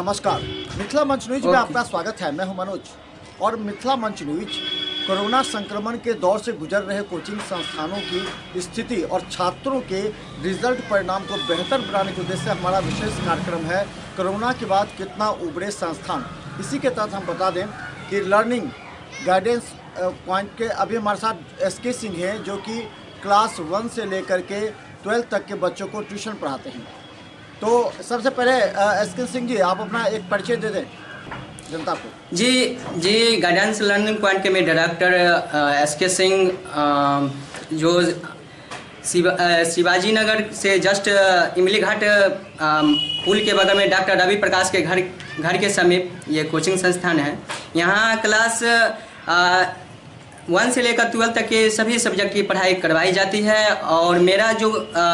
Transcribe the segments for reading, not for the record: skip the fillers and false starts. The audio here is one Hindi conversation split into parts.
नमस्कार, मिथिला मंच न्यूज में आपका स्वागत है। मैं हूं मनोज और मिथिला मंच न्यूज कोरोना संक्रमण के दौर से गुजर रहे कोचिंग संस्थानों की स्थिति और छात्रों के रिजल्ट परिणाम को बेहतर बनाने के उद्देश्य से हमारा विशेष कार्यक्रम है कोरोना के बाद कितना उभरे संस्थान। इसी के तहत हम बता दें कि लर्निंग गाइडेंस पॉइंट के अभी हमारे साथ एसके सिंह हैं, जो कि क्लास 1 से लेकर के 12 तक के बच्चों को ट्यूशन पढ़ाते हैं। तो सबसे पहले एसके सिंह जी, आप अपना एक परिचय दे दें जनता को। जी गाइडेंस लर्निंग पॉइंट के मैं डायरेक्टर एसके सिंह, जो शिवाजी नगर से जस्ट इमली घाट पुल के बगल में डॉक्टर रवि प्रकाश के घर के समीप ये कोचिंग संस्थान है। यहाँ क्लास 1 से लेकर 12 तक के सभी सब्जेक्ट की पढ़ाई करवाई जाती है। और मेरा जो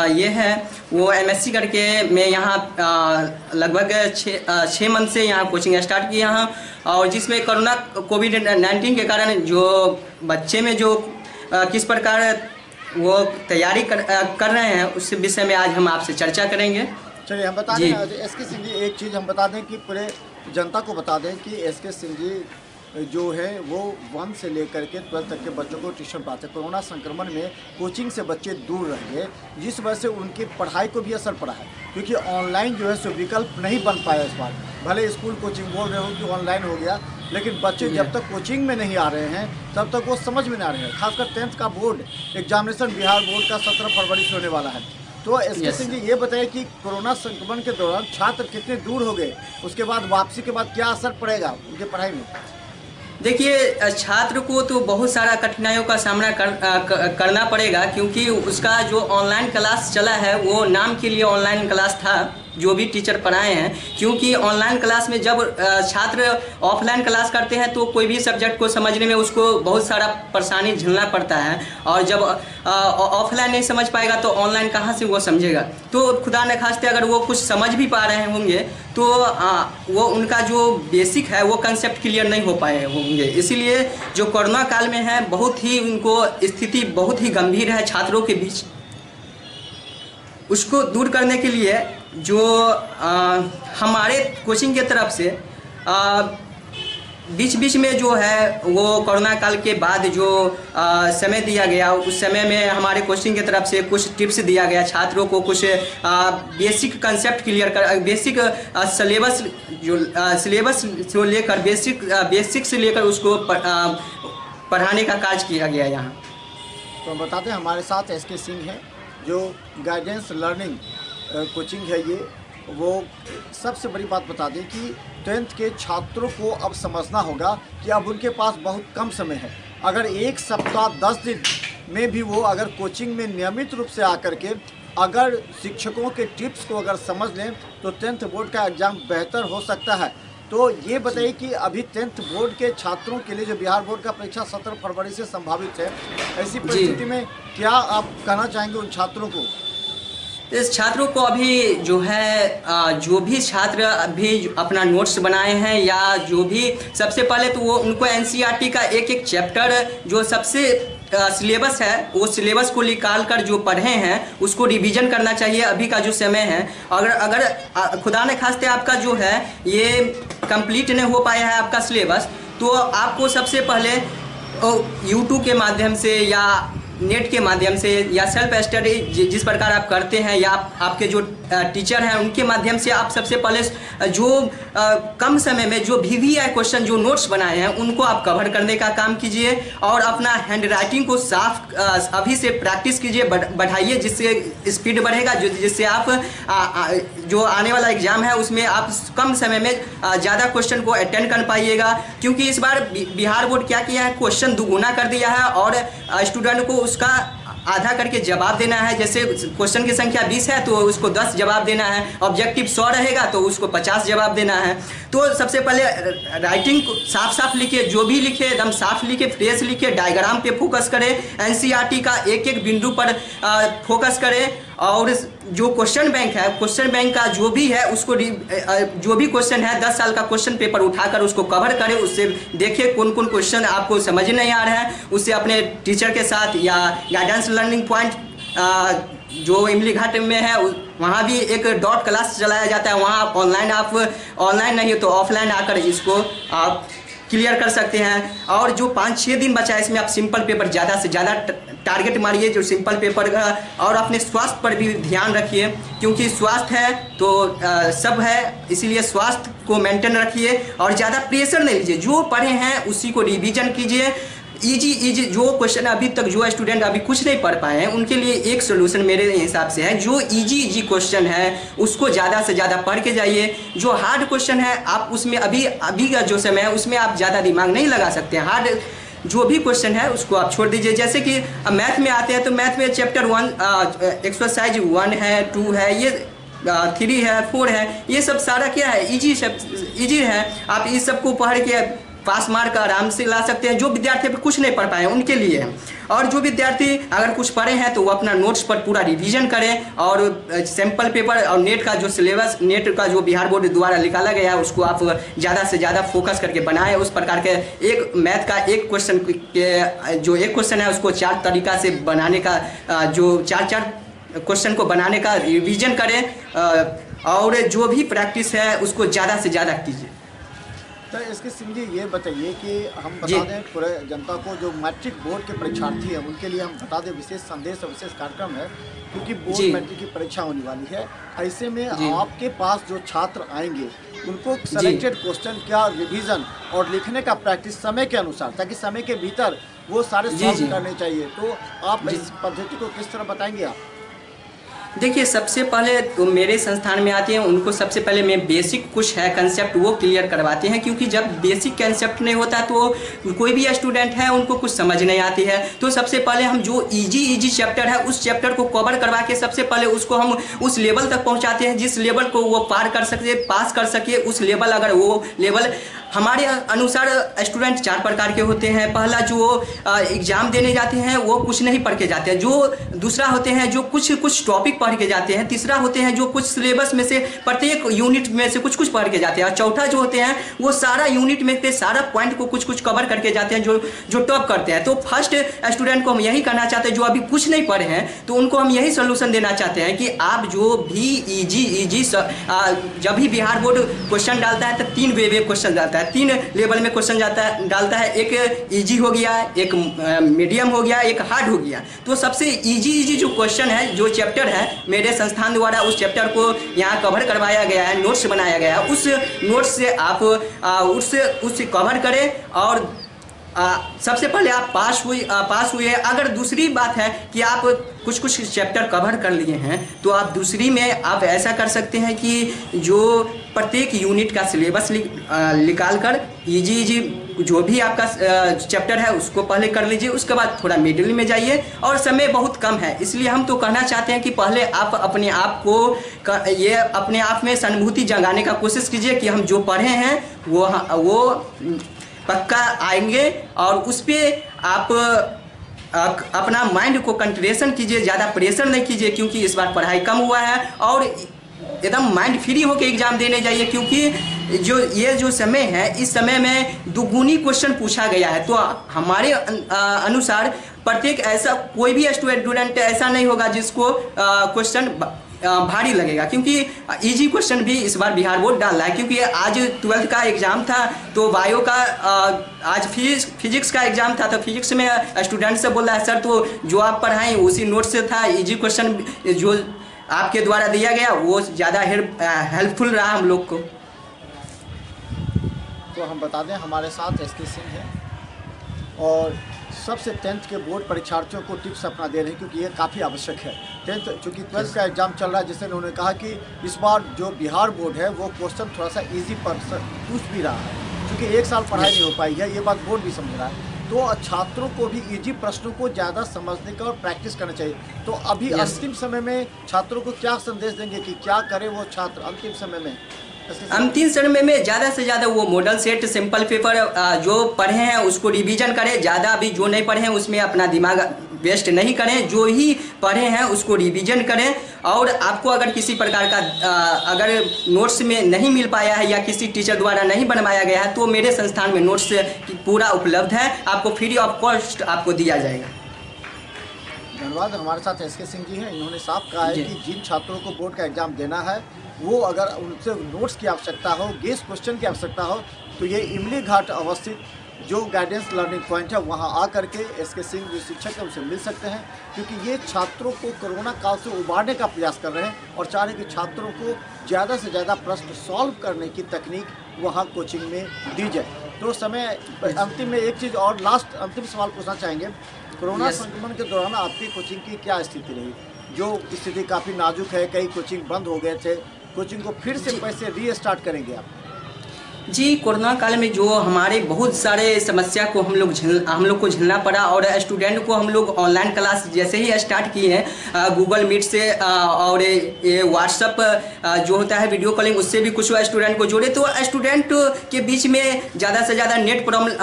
ये है वो एमएससी करके मैं यहाँ लगभग 6 मंथ से यहाँ कोचिंग स्टार्ट किया हूँ। और जिसमें कोरोना कोविड-19 के कारण जो बच्चे में जो किस प्रकार वो तैयारी कर रहे हैं उस विषय में आज हम आपसे चर्चा करेंगे। चलिए, हम बता दें एसके सिंह जी, एक चीज़ हम बता दें कि पूरे जनता को बता दें कि एसके सिंह जी जो है वो 1 से लेकर के 12 तक के बच्चों को ट्यूशन पढ़ाते हैं। कोरोना संक्रमण में कोचिंग से बच्चे दूर रह गए, जिस वजह से उनकी पढ़ाई को भी असर पड़ा है, क्योंकि ऑनलाइन जो है सो विकल्प नहीं बन पाया इस बार। भले स्कूल कोचिंग बोल रहे हो कि ऑनलाइन हो गया, लेकिन बच्चे जब तक कोचिंग में नहीं आ रहे हैं तब तक वो समझ में नहीं आ रहे हैं। खासकर 10th का बोर्ड एग्जामिनेशन बिहार बोर्ड का 17 फरवरी से होने वाला है। तो एसके सिंह जी, ये बताइए कि कोरोना संक्रमण के दौरान छात्र कितने दूर हो गए, उसके बाद वापसी के बाद क्या असर पड़ेगा उनकी पढ़ाई में? देखिए, छात्र को तो बहुत सारा कठिनाइयों का सामना करना पड़ेगा, क्योंकि उसका जो ऑनलाइन क्लास चला है वो नाम के लिए ऑनलाइन क्लास था जो भी टीचर पढ़ाए हैं। क्योंकि ऑनलाइन क्लास में जब छात्र ऑफलाइन क्लास करते हैं तो कोई भी सब्जेक्ट को समझने में उसको बहुत सारा परेशानी झेलना पड़ता है, और जब ऑफलाइन नहीं समझ पाएगा तो ऑनलाइन कहाँ से वो समझेगा। तो खुदा न खास्ते अगर वो कुछ समझ भी पा रहे होंगे तो वो उनका जो बेसिक है वो कंसेप्ट क्लियर नहीं हो पाए होंगे। इसीलिए जो कोरोना काल में है बहुत ही उनको स्थिति बहुत ही गंभीर है छात्रों के बीच। उसको दूर करने के लिए जो हमारे कोचिंग की तरफ से बीच बीच में जो है वो कोरोना काल के बाद जो समय दिया गया, उस समय में हमारे कोचिंग की तरफ से कुछ टिप्स दिया गया छात्रों को। कुछ बेसिक कंसेप्ट क्लियर कर, बेसिक सिलेबस से लेकर बेसिक से लेकर उसको पढ़ाने का कार्य किया गया यहाँ। तो हम बताते हैं हमारे साथ एसके सिंह हैं, जो गाइडेंस लर्निंग कोचिंग है ये। वो सबसे बड़ी बात बता दें कि 10th के छात्रों को अब समझना होगा कि अब उनके पास बहुत कम समय है। अगर एक सप्ताह 10 दिन में भी वो अगर कोचिंग में नियमित रूप से आकर के अगर शिक्षकों के टिप्स को अगर समझ लें तो 10th बोर्ड का एग्ज़ाम बेहतर हो सकता है। तो ये बताइए कि अभी 10th बोर्ड के छात्रों के लिए जो बिहार बोर्ड का परीक्षा 17 फरवरी से संभावित है, ऐसी परिस्थिति में क्या आप कहना चाहेंगे उन छात्रों को? इस छात्रों को अभी जो है जो भी छात्र अभी अपना नोट्स बनाए हैं या जो भी, सबसे पहले तो वो उनको एनसीईआरटी का एक चैप्टर जो सबसे सिलेबस है वो सिलेबस को निकाल कर जो पढ़े हैं उसको रिवीजन करना चाहिए अभी का जो समय है। अगर खुदा न खास्ते आपका जो है ये कंप्लीट नहीं हो पाया है आपका सिलेबस, तो आपको सबसे पहले यूट्यूब के माध्यम से या नेट के माध्यम से या सेल्फ स्टडी जिस प्रकार आप करते हैं या आपके जो टीचर हैं उनके माध्यम से आप सबसे पहले जो कम समय में जो VVI क्वेश्चन जो नोट्स बनाए हैं उनको आप कवर करने का काम कीजिए। और अपना हैंड राइटिंग को साफ अभी से प्रैक्टिस कीजिए, बढ़ाइए, जिससे स्पीड बढ़ेगा, जिससे आप जो आने वाला एग्जाम है उसमें आप कम समय में ज़्यादा क्वेश्चन को अटेंड कर पाइएगा। क्योंकि इस बार बिहार बोर्ड क्या किया है, क्वेश्चन दुगुना कर दिया है और स्टूडेंट को उसका आधा करके जवाब देना है। जैसे क्वेश्चन की संख्या 20 है तो उसको 10 जवाब देना है, ऑब्जेक्टिव 100 रहेगा तो उसको 50 जवाब देना है। तो सबसे पहले राइटिंग को साफ साफ लिखे, जो भी लिखे एकदम साफ लिखे, फ्रेश लिखे, डायग्राम पे फोकस करें, एनसीईआरटी का एक बिंदु पर फोकस करें। और जो क्वेश्चन बैंक है, क्वेश्चन बैंक का जो भी है उसको जो भी क्वेश्चन है 10 साल का क्वेश्चन पेपर उठाकर उसको कवर करें, उससे देखिए कौन कौन क्वेश्चन आपको समझ नहीं आ रहा है, उससे अपने टीचर के साथ या गाइडेंस लर्निंग पॉइंट जो इमली घाट में है वहाँ भी एक डॉट क्लास चलाया जाता है। वहाँ आप ऑनलाइन नहीं तो ऑफलाइन आकर इसको आप क्लियर कर सकते हैं। और जो 5-6 दिन बचा है इसमें आप सिंपल पेपर ज़्यादा से ज़्यादा टारगेट मारिए जो सिंपल पेपर का, और अपने स्वास्थ्य पर भी ध्यान रखिए क्योंकि स्वास्थ्य है तो सब है, इसीलिए स्वास्थ्य को मेंटेन रखिए और ज़्यादा प्रेशर नहीं लीजिए। जो पढ़े हैं उसी को रिवीजन कीजिए। इजी जो क्वेश्चन अभी तक जो स्टूडेंट अभी कुछ नहीं पढ़ पाए हैं उनके लिए एक सोल्यूशन मेरे हिसाब से है, जो इजी क्वेश्चन है उसको ज़्यादा से ज़्यादा पढ़ के जाइए। जो हार्ड क्वेश्चन है आप उसमें अभी का जो समय है उसमें आप ज़्यादा दिमाग नहीं लगा सकते हैं। हार्ड जो भी क्वेश्चन है उसको आप छोड़ दीजिए। जैसे कि मैथ में आते हैं तो मैथ में चैप्टर 1 एक्सरसाइज 1 है, 2 है, ये 3 है, 4 है, ये सब सारा क्या है इजी है। आप इस सब को पढ़ के पास मार्क आराम से ला सकते हैं। जो विद्यार्थी अभी कुछ नहीं पढ़ पाए उनके लिए है। और जो विद्यार्थी अगर कुछ पढ़े हैं तो वो अपना नोट्स पर पूरा रिवीजन करें और सैम्पल पेपर और नेट का जो सिलेबस, नेट का जो बिहार बोर्ड द्वारा निकाला गया है उसको आप ज़्यादा से ज़्यादा फोकस करके बनाएं। उस प्रकार के एक मैथ का एक क्वेश्चन के जो एक क्वेश्चन है उसको 4 तरीका से बनाने का, जो 4 क्वेश्चन को बनाने का रिवीजन करें और जो भी प्रैक्टिस है उसको ज़्यादा से ज़्यादा कीजिए। तो इसके सिंह जी ये बताइए कि हम बता दें पूरे जनता को, जो मैट्रिक बोर्ड के परीक्षार्थी हैं उनके लिए हम बता दें विशेष संदेश और विशेष कार्यक्रम है क्योंकि बोर्ड मैट्रिक की परीक्षा होने वाली है। ऐसे में आपके पास जो छात्र आएंगे उनको सेलेक्टेड क्वेश्चन क्या रिवीजन और लिखने का प्रैक्टिस समय के अनुसार, ताकि समय के भीतर वो सारे सॉल्व करने चाहिए, तो आप इस पद्धति को किस तरह बताएंगे आप? देखिए, सबसे पहले तो मेरे संस्थान में आते हैं उनको सबसे पहले मैं बेसिक कुछ है कंसेप्ट वो क्लियर करवाते हैं, क्योंकि जब बेसिक कंसेप्ट नहीं होता तो कोई भी स्टूडेंट है उनको कुछ समझ नहीं आती है। तो सबसे पहले हम जो इजी चैप्टर है उस चैप्टर को कवर करवा के सबसे पहले उसको हम उस लेवल तक पहुंचाते हैं जिस लेवल को वो पार कर सके, पास कर सके। उस लेवल, अगर वो लेवल हमारे अनुसार स्टूडेंट 4 प्रकार के होते हैं। पहला जो एग्जाम देने जाते हैं वो कुछ नहीं पढ़ के जाते हैं। जो दूसरा होते हैं जो कुछ टॉपिक पढ़ के जाते हैं। तीसरा होते हैं जो कुछ सिलेबस में से प्रत्येक यूनिट में से कुछ पढ़ के जाते हैं। और चौथा जो होते हैं वो सारा यूनिट में से सारा पॉइंट को कुछ कवर करके जाते हैं, जो टॉप करते हैं। तो फर्स्ट स्टूडेंट को हम यही कहना चाहते हैं जो अभी कुछ नहीं पढ़े हैं, तो उनको हम यही सोल्यूशन देना चाहते हैं कि आप जो भी इजी जब भी बिहार बोर्ड क्वेश्चन डालता है तो 3 वे क्वेश्चन डालता है, 3 लेवल में क्वेश्चन डालता है। एक इजी हो गया, एक मीडियम हो गया, एक हार्ड हो गया। तो सबसे इजी जो क्वेश्चन है, जो चैप्टर है मेरे संस्थान द्वारा उस चैप्टर को यहाँ कवर करवाया गया है, नोट्स बनाया गया है। उस नोट्स से आप उससे कवर करें और सबसे पहले आप पास हुए। अगर दूसरी बात है कि आप कुछ चैप्टर कवर कर लिए हैं तो आप दूसरी में आप ऐसा कर सकते हैं कि जो प्रत्येक यूनिट का सिलेबस निकाल कर इजी जो भी आपका चैप्टर है उसको पहले कर लीजिए। उसके बाद थोड़ा मिडिल में जाइए और समय बहुत कम है, इसलिए हम तो कहना चाहते हैं कि पहले आप अपने आप में सहानुभूति जगाने का कोशिश कीजिए कि हम जो पढ़े हैं वो पक्का आएंगे और उस पर आप अपना माइंड को कंसंट्रेशन कीजिए, ज़्यादा प्रेशर नहीं कीजिए क्योंकि इस बार पढ़ाई कम हुआ है। और एकदम माइंड फ्री होकर एग्जाम देने जाइए क्योंकि जो समय है इस समय में दुगुनी क्वेश्चन पूछा गया है। तो हमारे अनुसार प्रत्येक ऐसा कोई भी स्टूडेंट ऐसा नहीं होगा जिसको क्वेश्चन भारी लगेगा, क्योंकि इजी क्वेश्चन भी इस बार बिहार बोर्ड डाल रहा है। क्योंकि आज 12th का एग्ज़ाम था तो बायो का आज फिजिक्स का एग्ज़ाम था, तो फिजिक्स में स्टूडेंट से बोल रहा है सर तो जो आप पढ़ाएं उसी नोट से था, इजी क्वेश्चन जो आपके द्वारा दिया गया वो ज़्यादा हेल्पफुल रहा हम लोग को। तो हम बता दें हमारे साथ एसके सिंह है और सबसे 10th के बोर्ड परीक्षार्थियों को टिप्स अपना दे रहे हैं क्योंकि ये काफ़ी आवश्यक है। 10th चूँकि 12th का एग्जाम चल रहा है, जिससे उन्होंने कहा कि इस बार जो बिहार बोर्ड है वो क्वेश्चन थोड़ा सा ईजी पूछ भी रहा है क्योंकि 1 साल पढ़ाई नहीं हो पाई है, ये बात बोर्ड भी समझ रहा है। तो छात्रों को भी इजी प्रश्नों को ज़्यादा समझने का और प्रैक्टिस करना चाहिए। तो अभी अंतिम समय में छात्रों को क्या संदेश देंगे कि क्या करे वो छात्र अंतिम समय में? अंतिम समय में ज़्यादा से ज़्यादा वो मॉडल सेट सिंपल पेपर जो पढ़े हैं उसको रिवीजन करें। ज़्यादा अभी जो नहीं पढ़े हैं उसमें अपना दिमाग वेस्ट नहीं करें, जो ही पढ़े हैं उसको रिवीजन करें। और आपको अगर किसी प्रकार का अगर नोट्स में नहीं मिल पाया है या किसी टीचर द्वारा नहीं बनवाया गया है तो मेरे संस्थान में नोट्स पूरा उपलब्ध है, आपको फ्री ऑफ कॉस्ट आपको दिया जाएगा। धन्यवाद। हमारे साथ एसके सिंह जी हैं। इन्होंने साफ कहा है जी। कि जिन छात्रों को बोर्ड का एग्जाम देना है वो अगर उनसे नोट्स की आवश्यकता हो, गेस्ट क्वेश्चन की आवश्यकता हो, तो ये इमली घाट अवस्थित जो गाइडेंस लर्निंग पॉइंट है वहाँ आ करके एसके सिंह जो शिक्षक है उनसे मिल सकते हैं, क्योंकि ये छात्रों को कोरोना काल से उबारने का प्रयास कर रहे हैं और चाह रहे हैं कि छात्रों को ज़्यादा से ज़्यादा प्रश्न सॉल्व करने की तकनीक वहाँ कोचिंग में दी जाए। तो समय अंतिम में एक चीज़ और लास्ट अंतिम सवाल पूछना चाहेंगे, कोरोना संक्रमण के दौरान आपकी कोचिंग की क्या स्थिति रही? जो स्थिति काफ़ी नाजुक है, कई कोचिंग बंद हो गए थे, कोचिंग को फिर से कैसे रीस्टार्ट करेंगे आप? जी, कोरोना काल में जो हमारे बहुत सारे समस्या को हम लोग को झेलना पड़ा और स्टूडेंट को हम लोग ऑनलाइन क्लास जैसे ही स्टार्ट किए हैं गूगल मीट से और ये व्हाट्सअप जो होता है वीडियो कॉलिंग, उससे भी कुछ स्टूडेंट को जोड़े। तो स्टूडेंट के बीच में ज़्यादा से ज़्यादा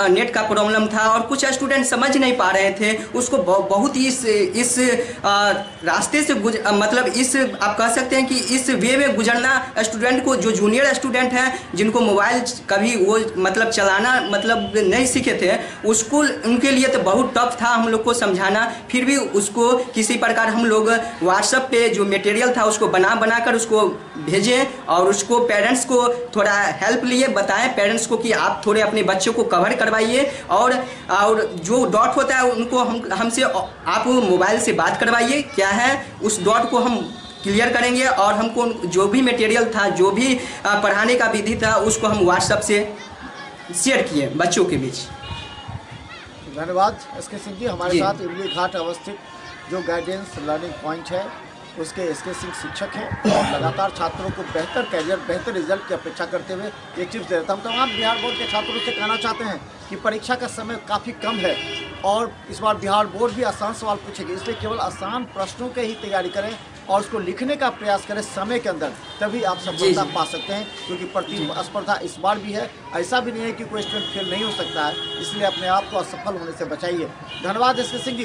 नेट का प्रॉब्लम था और कुछ स्टूडेंट समझ नहीं पा रहे थे उसको। बहुत ही इस रास्ते से मतलब इस आप कह सकते हैं कि इस वे में गुजरना स्टूडेंट को, जो जूनियर स्टूडेंट हैं जिनको मोबाइल कभी वो मतलब चलाना मतलब नहीं सीखे थे, उसको उनके लिए तो बहुत टफ था हम लोग को समझाना। फिर भी उसको किसी प्रकार हम लोग व्हाट्सएप पे जो मटेरियल था उसको बना कर उसको भेजें और उसको पेरेंट्स को थोड़ा हेल्प लिए, बताएं पेरेंट्स को कि आप थोड़े अपने बच्चों को कवर करवाइए और जो डॉट होता है उनको हमसे आप मोबाइल से बात करवाइए, क्या है उस डॉट को हम क्लियर करेंगे और हमको जो भी मटेरियल था, जो भी पढ़ाने का विधि था, उसको हम व्हाट्सएप से शेयर किए बच्चों के बीच। धन्यवाद एसके सिंह जी। हमारे साथ इमली घाट अवस्थित जो गाइडेंस लर्निंग पॉइंट है उसके एसके सिंह शिक्षक हैं और लगातार छात्रों को बेहतर कैरियर, बेहतर रिजल्ट की अपेक्षा करते हुए ये टिप्स दे रहा हूँ। तमाम बिहार बोर्ड के छात्रों से कहना चाहते हैं कि परीक्षा का समय काफ़ी कम है और इस बार बिहार बोर्ड भी आसान सवाल पूछेगी, इसलिए केवल आसान प्रश्नों के ही तैयारी करें और उसको लिखने का प्रयास करें समय के अंदर, तभी आप सफलता पा सकते हैं। क्योंकि प्रतिस्पर्धा इस बार भी है, ऐसा भी नहीं है कि कोई स्टूडेंट फेल नहीं हो सकता है, इसलिए अपने आप को असफल होने से बचाइए। धन्यवाद एसके सिंह जी।